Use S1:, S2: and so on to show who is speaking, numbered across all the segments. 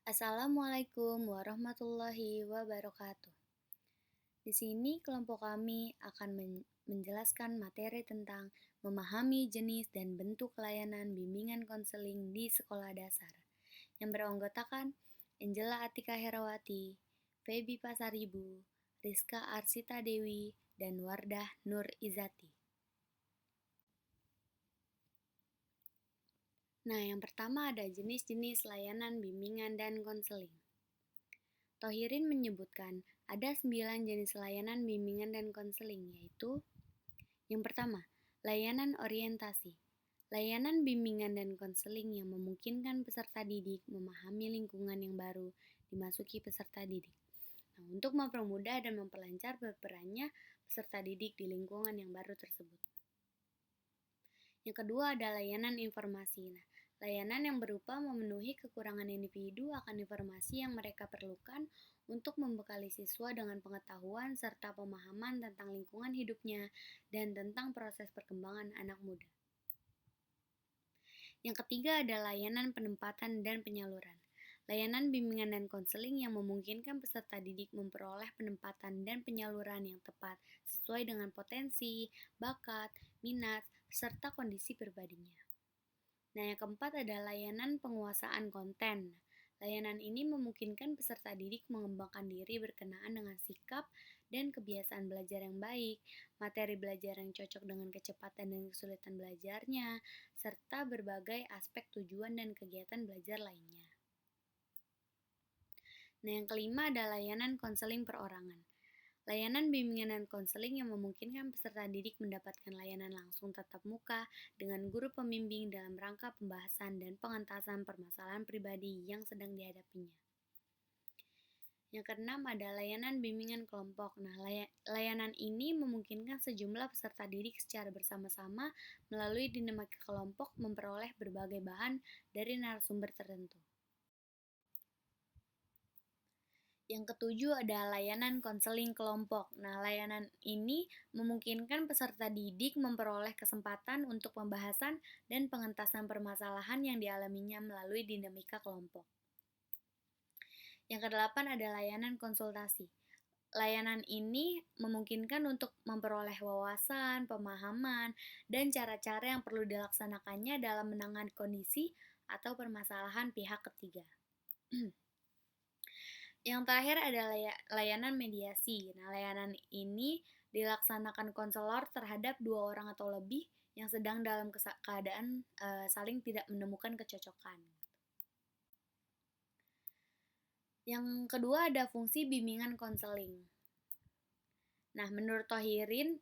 S1: Assalamualaikum warahmatullahi wabarakatuh. Di sini kelompok kami akan menjelaskan materi tentang memahami jenis dan bentuk layanan bimbingan konseling di sekolah dasar yang beranggotakan Angela Atika Herawati, Feby Pasaribu, Rizka Arsita Dewi, dan Wardah Nur Izati. Nah, yang pertama ada jenis-jenis layanan bimbingan dan konseling. Tohirin menyebutkan ada 9 jenis layanan bimbingan dan konseling, yaitu yang pertama, layanan orientasi. Layanan bimbingan dan konseling yang memungkinkan peserta didik memahami lingkungan yang baru dimasuki peserta didik. Nah, untuk mempermudah dan memperlancar berperannya peserta didik di lingkungan yang baru tersebut. Yang kedua ada layanan informasi. Nah, layanan yang berupa memenuhi kekurangan individu akan informasi yang mereka perlukan untuk membekali siswa dengan pengetahuan serta pemahaman tentang lingkungan hidupnya dan tentang proses perkembangan anak muda. Yang ketiga ada layanan penempatan dan penyaluran. Layanan bimbingan dan konseling yang memungkinkan peserta didik memperoleh penempatan dan penyaluran yang tepat sesuai dengan potensi, bakat, minat, serta kondisi pribadinya. Nah, yang keempat ada layanan penguasaan konten. Layanan ini memungkinkan peserta didik mengembangkan diri berkenaan dengan sikap dan kebiasaan belajar yang baik, materi belajar yang cocok dengan kecepatan dan kesulitan belajarnya, serta berbagai aspek tujuan dan kegiatan belajar lainnya. Nah, yang kelima ada layanan konseling perorangan. Layanan bimbingan dan konseling yang memungkinkan peserta didik mendapatkan layanan langsung tatap muka dengan guru pembimbing dalam rangka pembahasan dan pengentasan permasalahan pribadi yang sedang dihadapinya. Yang keenam ada layanan bimbingan kelompok. Nah, layanan ini memungkinkan sejumlah peserta didik secara bersama-sama melalui dinamika kelompok memperoleh berbagai bahan dari narasumber tertentu. Yang ketujuh ada layanan konseling kelompok. Nah, layanan ini memungkinkan peserta didik memperoleh kesempatan untuk pembahasan dan pengentasan permasalahan yang dialaminya melalui dinamika kelompok. Yang kedelapan ada layanan konsultasi. Layanan ini memungkinkan untuk memperoleh wawasan, pemahaman, dan cara-cara yang perlu dilaksanakannya dalam menangani kondisi atau permasalahan pihak ketiga. Yang terakhir ada layanan mediasi. Nah, layanan ini dilaksanakan konselor terhadap 2 orang atau lebih yang sedang dalam keadaan saling tidak menemukan kecocokan. Yang kedua ada fungsi bimbingan konseling. Nah, menurut Tohirin,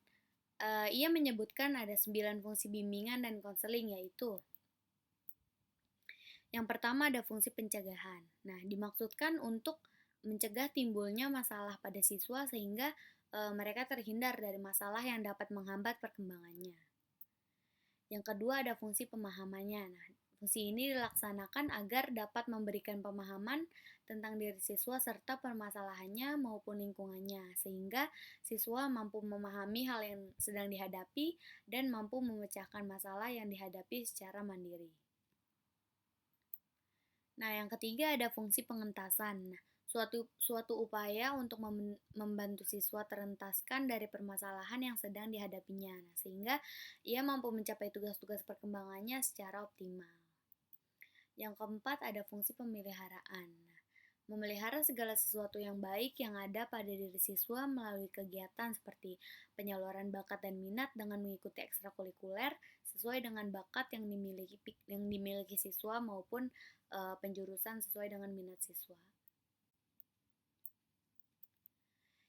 S1: ia menyebutkan ada 9 fungsi bimbingan dan konseling, yaitu yang pertama ada fungsi pencegahan. Nah, dimaksudkan untuk mencegah timbulnya masalah pada siswa sehingga mereka terhindar dari masalah yang dapat menghambat perkembangannya. Yang kedua ada fungsi pemahamannya. Nah, fungsi ini dilaksanakan agar dapat memberikan pemahaman tentang diri siswa serta permasalahannya maupun lingkungannya, sehingga siswa mampu memahami hal yang sedang dihadapi dan mampu memecahkan masalah yang dihadapi secara mandiri. Nah, yang ketiga ada fungsi pengentasan. Nah, suatu upaya untuk membantu siswa terentaskan dari permasalahan yang sedang dihadapinya, nah, sehingga ia mampu mencapai tugas-tugas perkembangannya secara optimal. Yang keempat ada fungsi pemeliharaan. Nah, memelihara segala sesuatu yang baik yang ada pada diri siswa melalui kegiatan seperti penyaluran bakat dan minat dengan mengikuti ekstrakurikuler sesuai dengan bakat yang dimiliki siswa maupun penjurusan sesuai dengan minat siswa.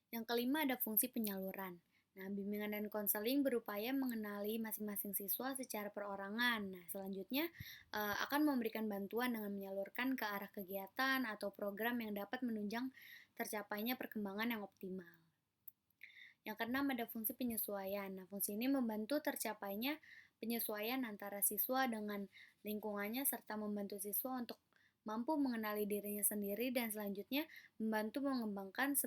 S1: Yang kelima ada fungsi penyaluran. Nah, bimbingan dan konseling berupaya mengenali masing-masing siswa secara perorangan. Nah, selanjutnya akan memberikan bantuan dengan menyalurkan ke arah kegiatan atau program yang dapat menunjang tercapainya perkembangan yang optimal. Yang keenam ada fungsi penyesuaian. Nah, fungsi ini membantu tercapainya penyesuaian antara siswa dengan lingkungannya serta membantu siswa untuk mampu mengenali dirinya sendiri dan selanjutnya membantu mengembangkan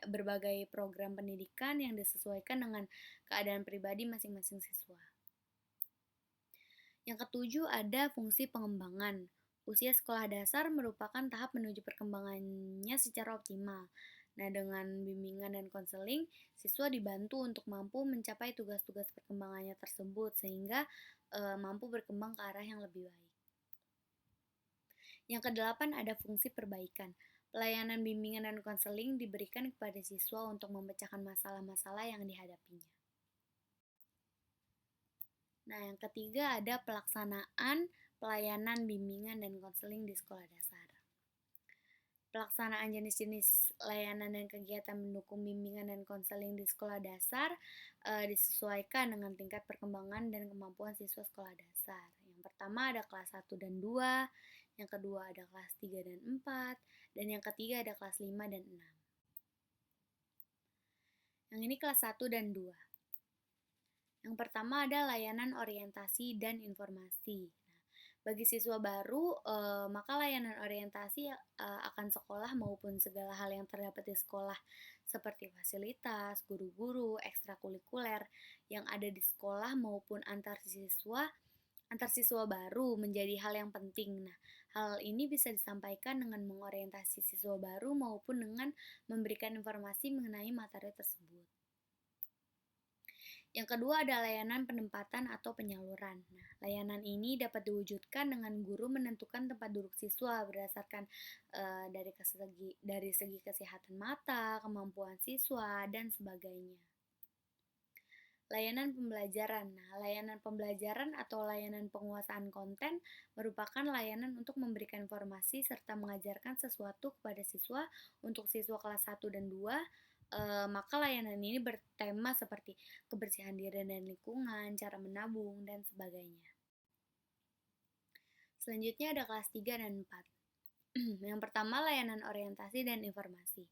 S1: berbagai program pendidikan yang disesuaikan dengan keadaan pribadi masing-masing siswa. Yang ketujuh ada fungsi pengembangan. Usia sekolah dasar merupakan tahap menuju perkembangannya secara optimal. Nah, dengan bimbingan dan konseling, siswa dibantu untuk mampu mencapai tugas-tugas perkembangannya tersebut sehingga mampu berkembang ke arah yang lebih baik. Yang kedelapan ada fungsi perbaikan. Pelayanan bimbingan dan konseling diberikan kepada siswa untuk memecahkan masalah-masalah yang dihadapinya. Nah, yang ketiga ada pelaksanaan pelayanan bimbingan dan konseling di sekolah dasar. Pelaksanaan jenis-jenis layanan dan kegiatan mendukung bimbingan dan konseling di sekolah dasar disesuaikan dengan tingkat perkembangan dan kemampuan siswa sekolah dasar. Yang pertama ada kelas 1 dan 2, yang kedua ada kelas 3 dan 4, dan yang ketiga ada kelas 5 dan 6. Yang ini kelas 1 dan 2. Yang pertama ada layanan orientasi dan informasi. Bagi siswa baru, maka layanan orientasi akan sekolah maupun segala hal yang terdapat di sekolah seperti fasilitas, guru-guru, ekstrakurikuler yang ada di sekolah maupun antar siswa baru menjadi hal yang penting. Nah, hal ini bisa disampaikan dengan mengorientasi siswa baru maupun dengan memberikan informasi mengenai materi tersebut. Yang kedua ada layanan penempatan atau penyaluran. Nah, layanan ini dapat diwujudkan dengan guru menentukan tempat duduk siswa berdasarkan dari segi kesehatan mata, kemampuan siswa, dan sebagainya. Layanan pembelajaran. Nah, layanan pembelajaran atau layanan penguasaan konten merupakan layanan untuk memberikan informasi serta mengajarkan sesuatu kepada siswa untuk siswa kelas 1 dan 2. Maka layanan ini bertema seperti kebersihan diri dan lingkungan, cara menabung, dan sebagainya. Selanjutnya ada kelas 3 dan 4. Yang pertama layanan orientasi dan informasi.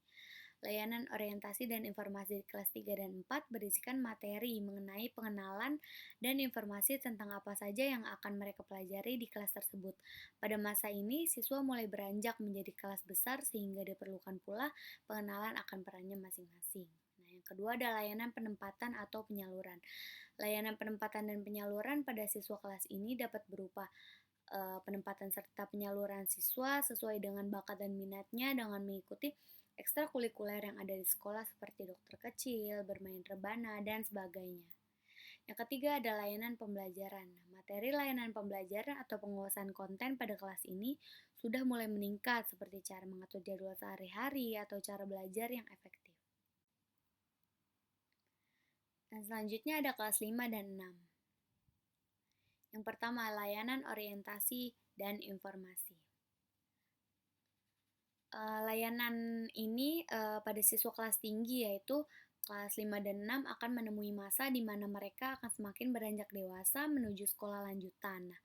S1: Layanan orientasi dan informasi di kelas 3 dan 4 berisikan materi mengenai pengenalan dan informasi tentang apa saja yang akan mereka pelajari di kelas tersebut. Pada masa ini, siswa mulai beranjak menjadi kelas besar sehingga diperlukan pula pengenalan akan perannya masing-masing. Nah, yang kedua ada layanan penempatan atau penyaluran. Layanan penempatan dan penyaluran pada siswa kelas ini dapat berupa penempatan serta penyaluran siswa sesuai dengan bakat dan minatnya dengan mengikuti ekstrakurikuler yang ada di sekolah seperti dokter kecil, bermain rebana, dan sebagainya. Yang ketiga ada layanan pembelajaran. Materi layanan pembelajaran atau penguasaan konten pada kelas ini sudah mulai meningkat seperti cara mengatur jadwal sehari-hari atau cara belajar yang efektif. Dan selanjutnya ada kelas 5 dan 6. Yang pertama, layanan orientasi dan informasi. Layanan ini pada siswa kelas tinggi yaitu kelas 5 dan 6 akan menemui masa di mana mereka akan semakin beranjak dewasa menuju sekolah lanjutan. Nah,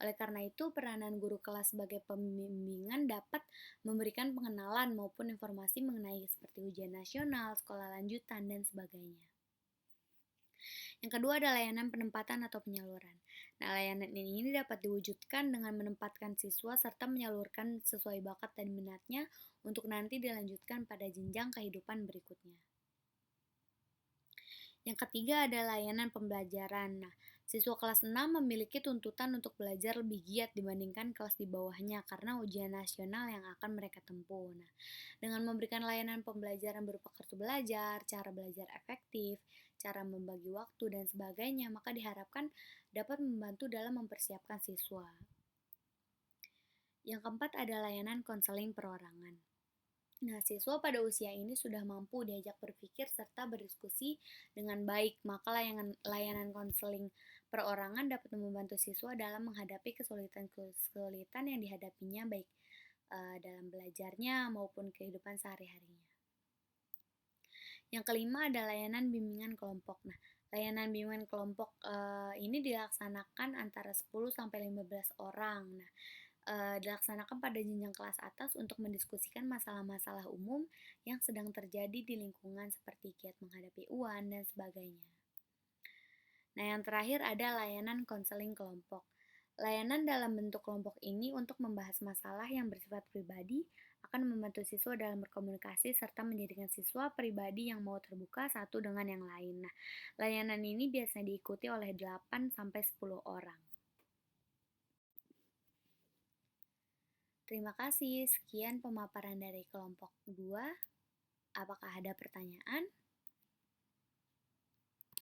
S1: oleh karena itu peranan guru kelas sebagai pembimbingan dapat memberikan pengenalan maupun informasi mengenai seperti ujian nasional, sekolah lanjutan, dan sebagainya. Yang kedua ada layanan penempatan atau penyaluran. Nah, layanan ini dapat diwujudkan dengan menempatkan siswa serta menyalurkan sesuai bakat dan minatnya untuk nanti dilanjutkan pada jenjang kehidupan berikutnya. Yang ketiga ada layanan pembelajaran. Nah, siswa kelas 6 memiliki tuntutan untuk belajar lebih giat dibandingkan kelas di bawahnya karena ujian nasional yang akan mereka tempuh. Nah, dengan memberikan layanan pembelajaran berupa kartu belajar, cara belajar efektif, cara membagi waktu, dan sebagainya, maka diharapkan dapat membantu dalam mempersiapkan siswa. Yang keempat ada layanan konseling perorangan. Nah, siswa pada usia ini sudah mampu diajak berpikir serta berdiskusi dengan baik, maka layanan konseling perorangan dapat membantu siswa dalam menghadapi kesulitan-kesulitan yang dihadapinya baik dalam belajarnya maupun kehidupan sehari-harinya. Yang kelima ada layanan bimbingan kelompok. Nah, layanan bimbingan kelompok ini dilaksanakan antara 10 sampai 15 orang. Nah, dilaksanakan pada jenjang kelas atas untuk mendiskusikan masalah-masalah umum yang sedang terjadi di lingkungan seperti kiat menghadapi UAN dan sebagainya. Nah, yang terakhir ada layanan konseling kelompok. Layanan dalam bentuk kelompok ini untuk membahas masalah yang bersifat pribadi akan membantu siswa dalam berkomunikasi serta menjadikan siswa pribadi yang mau terbuka satu dengan yang lain. Nah, layanan ini biasanya diikuti oleh 8 sampai 10 orang. Terima kasih, sekian pemaparan dari kelompok 2. Apakah ada pertanyaan?